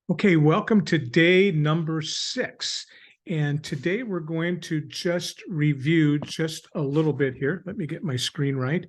Okay, welcome to day number 6. And today we're going to just review just a little bit here. Let me get my screen right.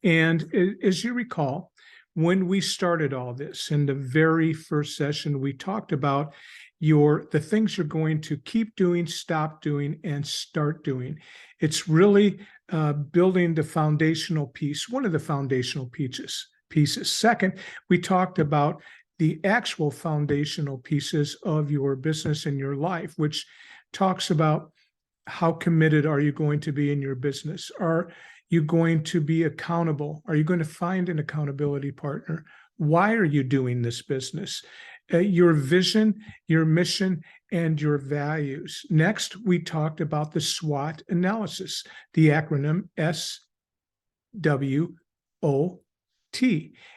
And as you recall, when we started all this in the very first session, we talked about the things you're going to keep doing, stop doing, and start doing. It's really building the foundational piece, one of the foundational pieces. Second, we talked about the actual foundational pieces of your business and your life, which talks about how committed are you going to be in your business? Are you going to be accountable? Are you going to find an accountability partner? Why are you doing this business? Your vision, your mission, and your values. Next, we talked about the SWOT analysis, the acronym SWOT.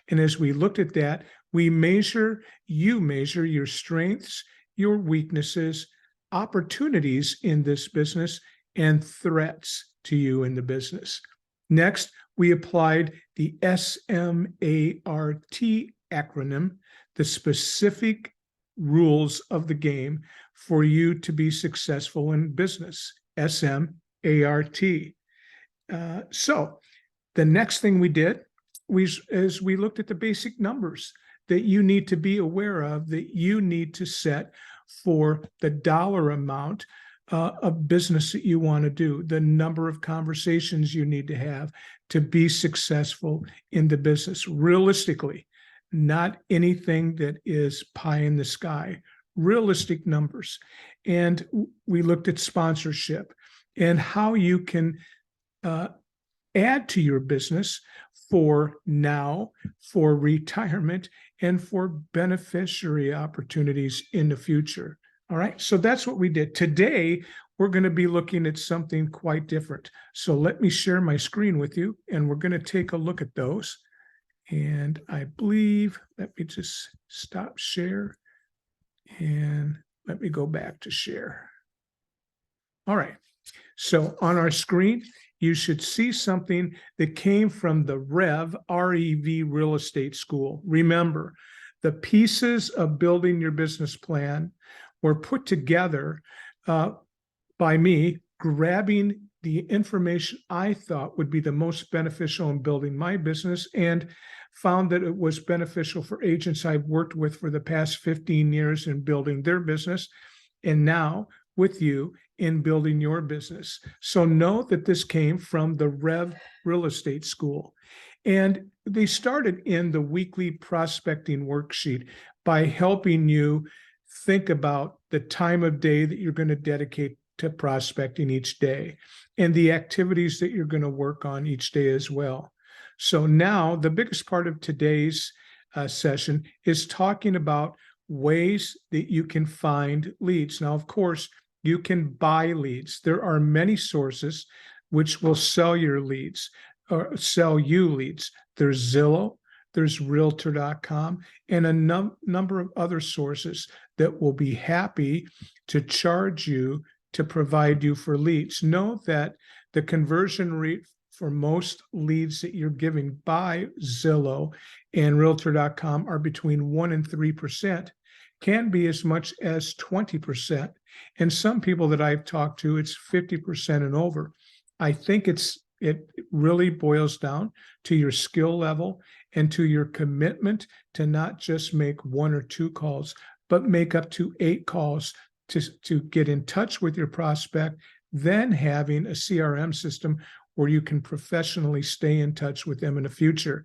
And as we looked at that, you measure your strengths, your weaknesses, opportunities in this business, and threats to you in the business. Next, we applied the SMART acronym, the specific rules of the game for you to be successful in business, SMART. So the next thing we did is we looked at the basic numbers that you need to be aware of, that you need to set for the dollar amount of business that you want to do, the number of conversations you need to have to be successful in the business. Realistically, not anything that is pie in the sky, realistic numbers. And we looked at sponsorship and how you can add to your business for now, for retirement, and for beneficiary opportunities in the future. All right, so that's what we did. Today, we're going to be looking at something quite different. So let me share my screen with you, and we're going to take a look at those. And I believe, let me just stop share, and let me go back to share. All right, so on our screen, you should see something that came from the REV Real Estate School. Remember, the pieces of building your business plan were put together by me, grabbing the information I thought would be the most beneficial in building my business, and found that it was beneficial for agents I've worked with for the past 15 years in building their business, and now with you in building your business. So know that this came from the REV Real Estate School. And they started in the weekly prospecting worksheet by helping you think about the time of day that you're going to dedicate to prospecting each day and the activities that you're going to work on each day as well. So now the biggest part of today's session is talking about ways that you can find leads. Now, of course, you can buy leads. There are many sources which will sell your leads or sell you leads. There's Zillow, there's Realtor.com, and a number of other sources that will be happy to charge you to provide you for leads. Know that the conversion rate for most leads that you're giving by Zillow and Realtor.com are between 1% and 3%, can be as much as 20%. And some people that I've talked to, it's 50% and over. I think it really boils down to your skill level and to your commitment to not just make 1 or 2 calls, but make up to 8 calls to get in touch with your prospect, then having a CRM system where you can professionally stay in touch with them in the future.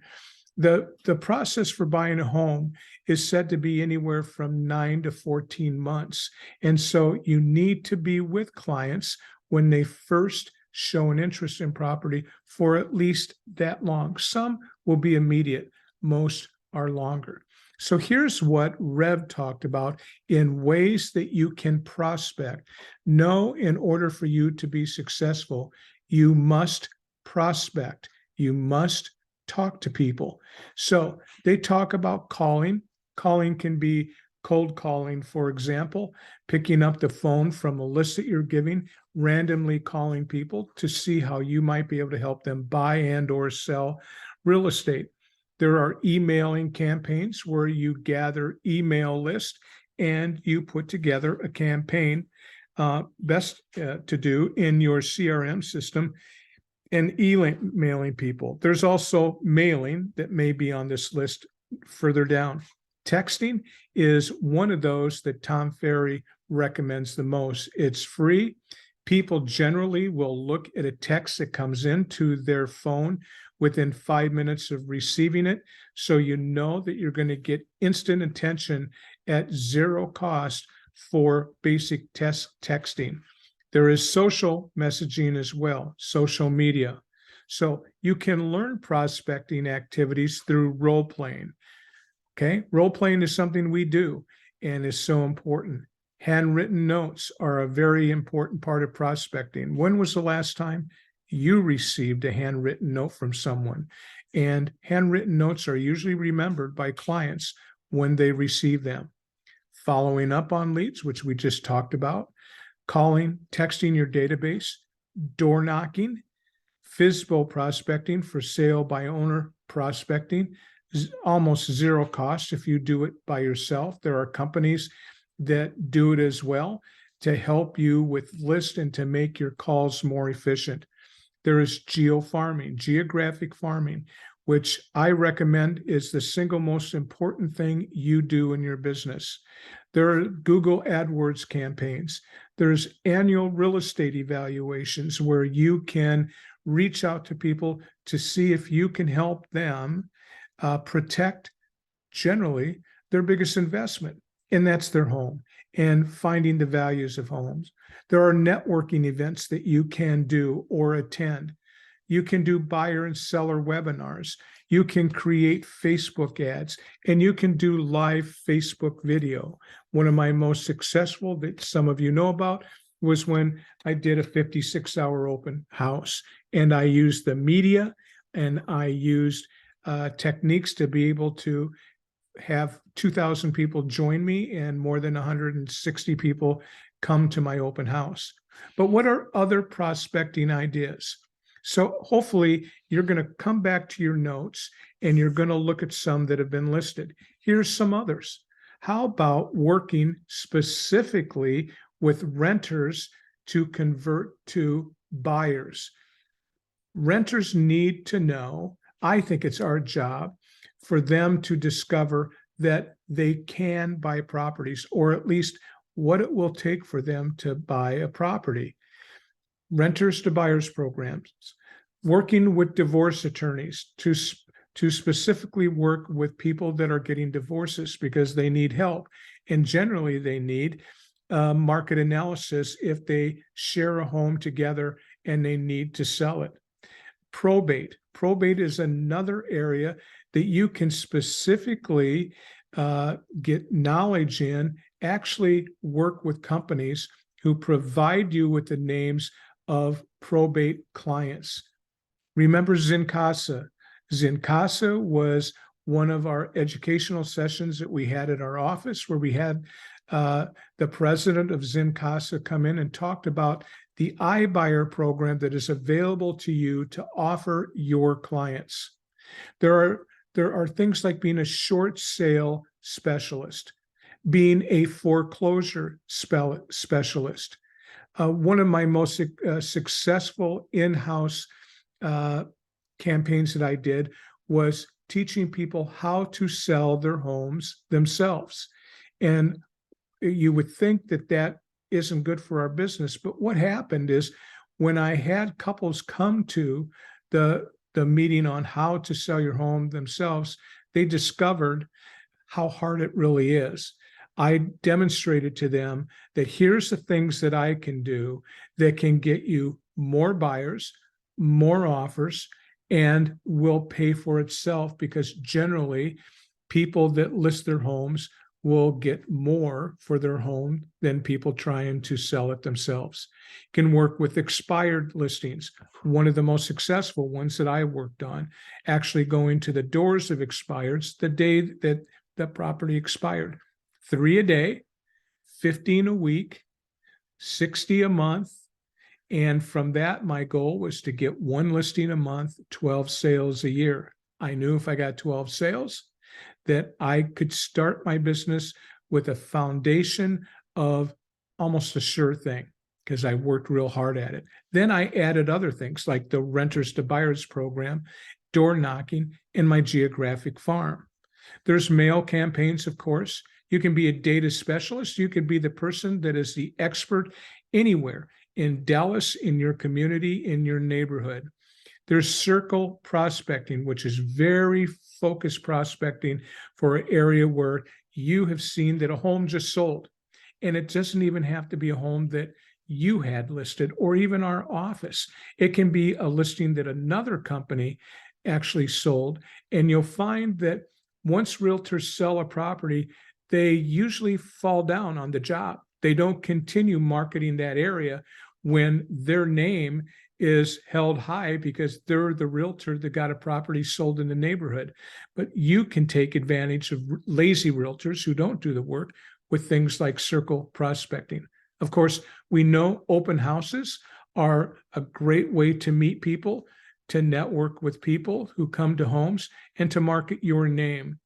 The process for buying a home is said to be anywhere from 9 to 14 months. And so you need to be with clients when they first show an interest in property for at least that long. Some will be immediate, most are longer. So here's what Rev talked about in ways that you can prospect. Know in order for you to be successful, you must prospect. You must talk to people. So they talk about calling. Calling can be cold calling, for example, picking up the phone from a list that you're giving, randomly calling people to see how you might be able to help them buy and or sell real estate. There are emailing campaigns where you gather email lists and you put together a campaign best to do in your CRM system and emailing people. There's also mailing that may be on this list further down. Texting is one of those that Tom Ferry recommends the most. It's free. People generally will look at a text that comes into their phone within 5 minutes of receiving it. So you know that you're going to get instant attention at zero cost for basic texting. There is social messaging as well, social media. So you can learn prospecting activities through role playing. Okay, role playing is something we do and is so important. Handwritten notes are a very important part of prospecting. When was the last time you received a handwritten note from someone? And handwritten notes are usually remembered by clients when they receive them. Following up on leads, which we just talked about, calling, texting your database, door knocking, FSBO prospecting for sale by owner prospecting, almost zero cost if you do it by yourself. There are companies that do it as well to help you with list and to make your calls more efficient. There is geofarming, geographic farming, which I recommend is the single most important thing you do in your business. There are Google AdWords campaigns. There's annual real estate evaluations where you can reach out to people to see if you can help them protect generally their biggest investment, and that's their home and finding the values of homes. There are networking events that you can do or attend. You can do buyer and seller webinars. You can create Facebook ads, and you can do live Facebook video. One of my most successful that some of you know about was when I did a 56-hour open house, and I used the media and I used techniques to be able to have 2,000 people join me and more than 160 people come to my open house. But what are other prospecting ideas? So hopefully you're going to come back to your notes and you're going to look at some that have been listed. Here's some others. How about working specifically with renters to convert to buyers? Renters need to know, I think it's our job for them to discover that they can buy properties, or at least what it will take for them to buy a property. Renters to buyers programs, working with divorce attorneys to specifically work with people that are getting divorces because they need help. And generally they need market analysis if they share a home together and they need to sell it. Probate. Probate is another area that you can specifically get knowledge in, actually work with companies who provide you with the names of probate clients. Remember Zincasa? Zincasa was one of our educational sessions that we had at our office where we had the president of Zincasa come in and talked about the iBuyer program that is available to you to offer your clients. There are things like being a short sale specialist, being a foreclosure specialist. One of my most successful in-house campaigns that I did was teaching people how to sell their homes themselves. And you would think that that isn't good for our business, but what happened is when I had couples come to the meeting on how to sell your home themselves, they discovered how hard it really is. I demonstrated to them that here's the things that I can do that can get you more buyers, more offers, and will pay for itself, because generally people that list their homes will get more for their home than people trying to sell it themselves. You can work with expired listings. One of the most successful ones that I worked on, actually going to the doors of expireds the day that the property expired. 3 a day, 15 a week, 60 a month. And from that, my goal was to get 1 listing a month, 12 sales a year. I knew if I got 12 sales, that I could start my business with a foundation of almost a sure thing, because I worked real hard at it. Then I added other things like the renters to buyers program, door knocking, and my geographic farm. There's mail campaigns, of course. You can be a data specialist. You could be the person that is the expert anywhere in Dallas, in your community, in your neighborhood. There's circle prospecting, which is very focused prospecting for an area where you have seen that a home just sold. And it doesn't even have to be a home that you had listed or even our office. It can be a listing that another company actually sold. And you'll find that once realtors sell a property, they usually fall down on the job. They don't continue marketing that area when their name is held high because they're the realtor that got a property sold in the neighborhood. But you can take advantage of lazy realtors who don't do the work with things like circle prospecting. Of course, we know open houses are a great way to meet people, to network with people who come to homes, and to market your name.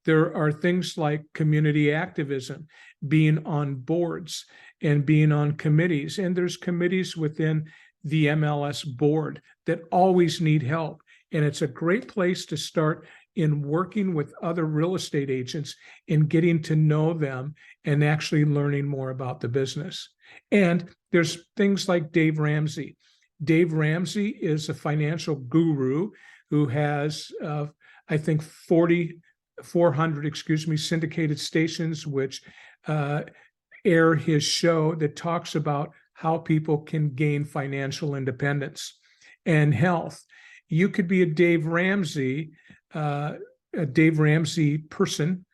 There are things like community activism, being on boards and being on committees. And there's committees within the MLS board that always need help. And it's a great place to start in working with other real estate agents and getting to know them and actually learning more about the business. And there's things like Dave Ramsey. Dave Ramsey is a financial guru who has, I think, 400 syndicated stations, which air his show that talks about how people can gain financial independence and health. You could be a Dave Ramsey person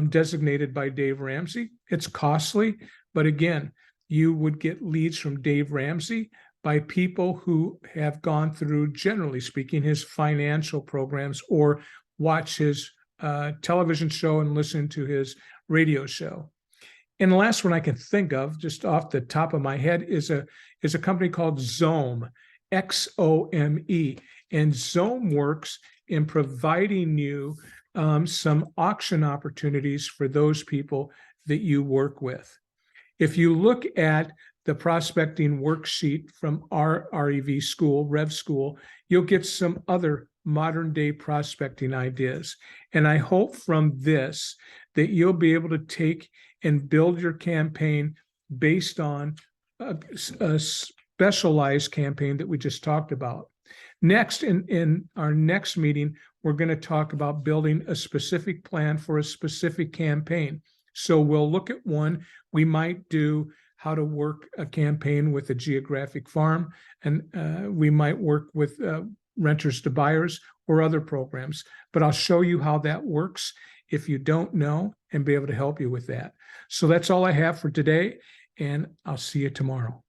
designated by Dave Ramsey. It's costly, but again, you would get leads from Dave Ramsey by people who have gone through, generally speaking, his financial programs or watch his television show and listen to his radio show. And the last one I can think of, just off the top of my head, is a company called Xome, Xome. And Xome works in providing you some auction opportunities for those people that you work with. If you look at the prospecting worksheet from our REV school, Rev School, you'll get some other modern day prospecting ideas. And I hope from this that you'll be able to take and build your campaign based on a specialized campaign that we just talked about. Next, in our next meeting, we're going to talk about building a specific plan for a specific campaign. So we'll look at one. We might do how to work a campaign with a geographic farm, and we might work with renters to buyers or other programs. But I'll show you how that works if you don't know and be able to help you with that. So that's all I have for today, and I'll see you tomorrow.